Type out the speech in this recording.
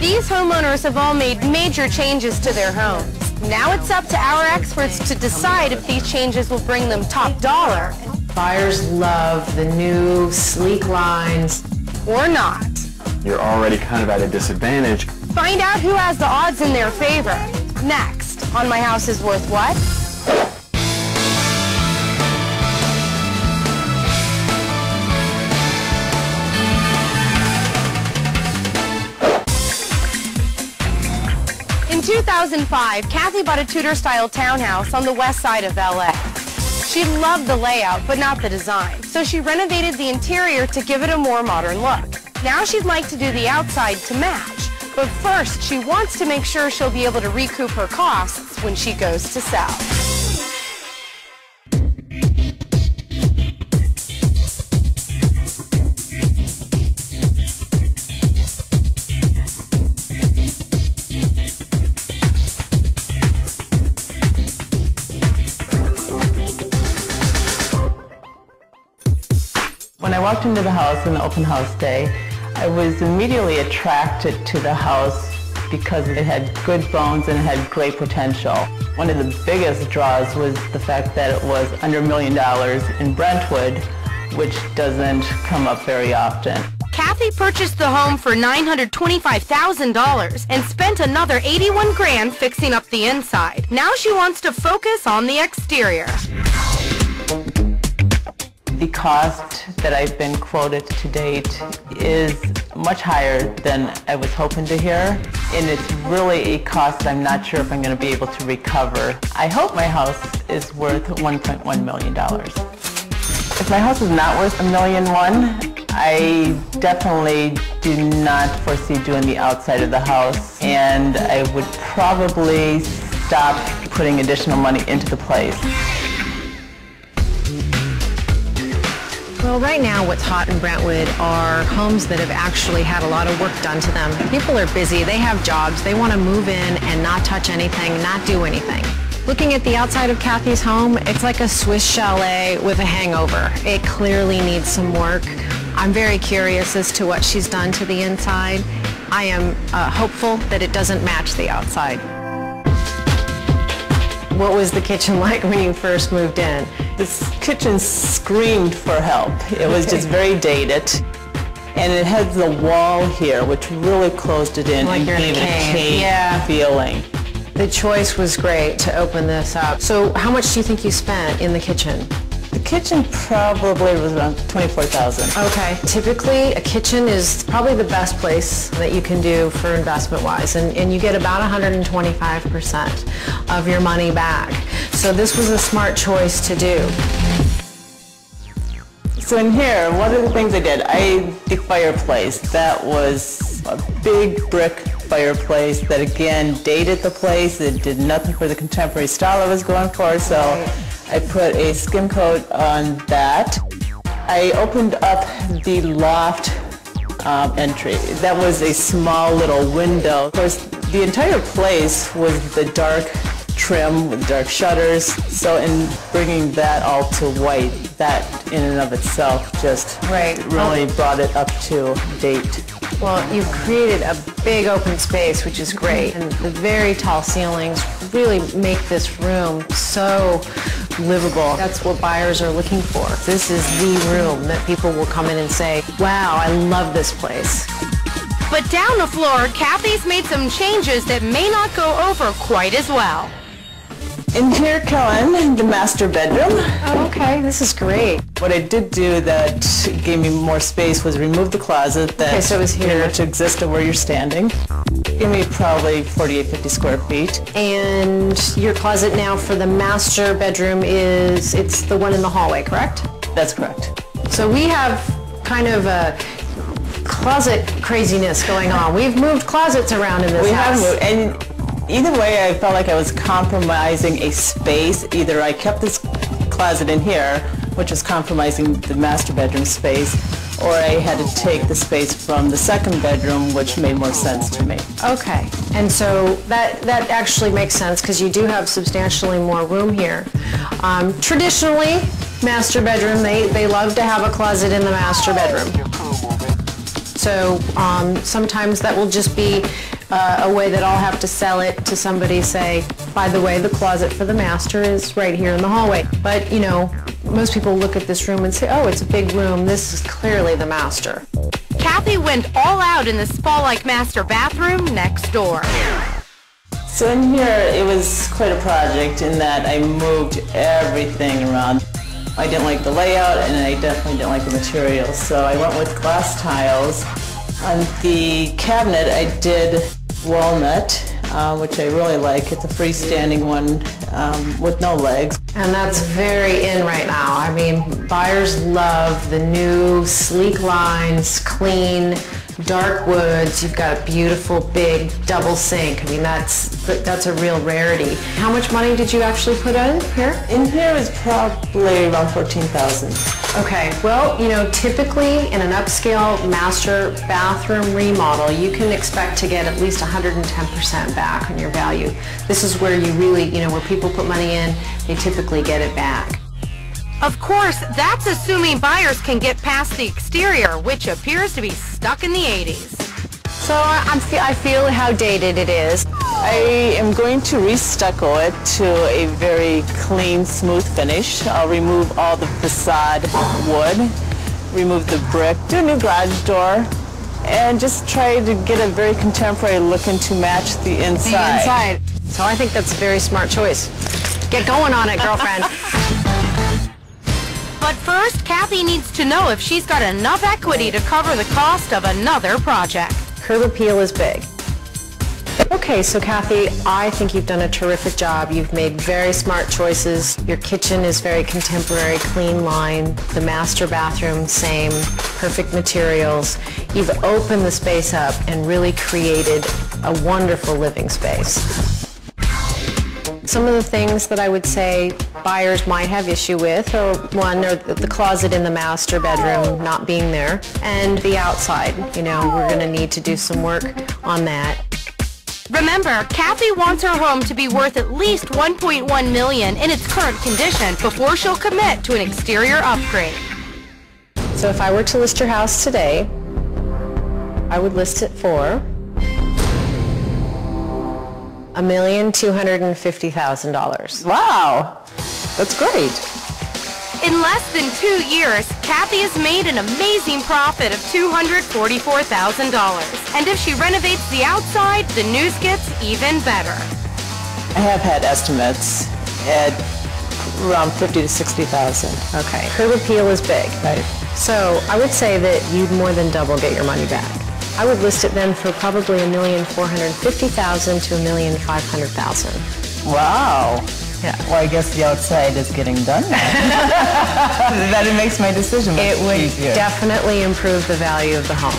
These homeowners have all made major changes to their homes. Now it's up to our experts to decide if these changes will bring them top dollar. Buyers love the new sleek lines. Or not. You're already kind of at a disadvantage. Find out who has the odds in their favor. Next, on My House is Worth What? In 2005, Kathy bought a Tudor-style townhouse on the west side of LA. She loved the layout, but not the design, so she renovated the interior to give it a more modern look. Now she'd like to do the outside to match, but first she wants to make sure she'll be able to recoup her costs when she goes to sell. When I walked into the house on the open house day, I was immediately attracted to the house because it had good bones and it had great potential. One of the biggest draws was the fact that it was under $1 million in Brentwood, which doesn't come up very often. Kathy purchased the home for $925,000 and spent another $81 grand fixing up the inside. Now she wants to focus on the exterior. The cost that I've been quoted to date is much higher than I was hoping to hear, and it's really a cost I'm not sure if I'm going to be able to recover. I hope my house is worth $1.1 million. If my house is not worth $1.1 million, I definitely do not foresee doing the outside of the house, and I would probably stop putting additional money into the place. Well, right now what's hot in Brentwood are homes that have actually had a lot of work done to them. People are busy, they have jobs, they want to move in and not touch anything, not do anything. Looking at the outside of Kathy's home, it's like a Swiss chalet with a hangover. It clearly needs some work. I'm very curious as to what she's done to the inside. I am hopeful that it doesn't match the outside. What was the kitchen like when you first moved in? This kitchen screamed for help. It was just very dated. And it had the wall here, which really closed it in and gave it a cave feeling. The choice was great to open this up. So how much do you think you spent in the kitchen? The kitchen probably was around $24,000. Okay. Typically, a kitchen is probably the best place that you can do for investment-wise, and you get about 125% of your money back. So this was a smart choice to do. So in here, one of the things I did, the fireplace. That was a big brick fireplace that again dated the place. It did nothing for the contemporary style I was going for, so I put a skim coat on that. I opened up the loft entry. That was a small little window. Of course, the entire place was the dark trim with dark shutters, so in bringing that all to white, that in and of itself just really brought it up to date. Well, you've created a big open space, which is great, and the very tall ceilings really make this room so livable. That's what buyers are looking for. This is the room that people will come in and say, wow, I love this place. But down the floor, Kathy's made some changes that may not go over quite as well. In here, Kellen, the master bedroom. Oh, okay, this is great. What I did do that gave me more space was remove the closet that so it was here. pretty much existed where you're standing. Give me probably 48, 50 square feet. And your closet now for the master bedroom it's the one in the hallway, correct? That's correct. So we have kind of a closet craziness going on. We've moved closets around in this house. We have moved, and either way I felt like I was compromising a space. Either I kept this closet in here, which was compromising the master bedroom space, or I had to take the space from the second bedroom, which made more sense to me. Okay, and so that actually makes sense because you do have substantially more room here. Traditionally, master bedroom, they love to have a closet in the master bedroom. So sometimes that will just be a way that I'll have to sell it to somebody, say, by the way, the closet for the master is right here in the hallway. But, you know, most people look at this room and say, oh, it's a big room. This is clearly the master. Kathy went all out in the spa-like master bathroom next door. So in here, it was quite a project in that I moved everything around. I didn't like the layout, and I definitely didn't like the materials, so I went with glass tiles. On the cabinet, I did walnut, which I really like. It's a freestanding one with no legs. And that's very in right now. I mean, buyers love the new sleek lines, clean, dark woods. You've got a beautiful big double sink. I mean, that's a real rarity. How much money did you actually put in here? In here is probably around $14,000. Okay, well, you know, typically in an upscale master bathroom remodel, you can expect to get at least 110% back on your value. This is where you really, you know, where people put money in, they typically get it back. Of course, that's assuming buyers can get past the exterior, which appears to be stuck in the 80s. So I feel how dated it is. I am going to re-stucco it to a very clean, smooth finish. I'll remove all the facade wood, remove the brick, do a new garage door, and just try to get a very contemporary look and to match the inside. So I think that's a very smart choice. Get going on it, girlfriend. But first, Kathy needs to know if she's got enough equity to cover the cost of another project. Curb appeal is big. Okay, so Kathy, I think you've done a terrific job. You've made very smart choices. Your kitchen is very contemporary, clean line. The master bathroom, same, perfect materials. You've opened the space up and really created a wonderful living space. Some of the things that I would say buyers might have issue with are, one, are the closet in the master bedroom not being there, and the outside. You know, we're going to need to do some work on that. Remember, Kathy wants her home to be worth at least $1.1 million in its current condition before she'll commit to an exterior upgrade. So if I were to list your house today, I would list it for $1,250,000. Wow, that's great. In less than 2 years, Kathy has made an amazing profit of $244,000. And if she renovates the outside, the news gets even better. I have had estimates at around $50,000 to $60,000. Okay, curb appeal is big. Right. So I would say that you'd more than double get your money back. I would list it then for probably $1,450,000 to $1,500,000. Wow. Yeah. Well, I guess the outside is getting done now. That it makes my decision much It would easier. definitely improve the value of the home.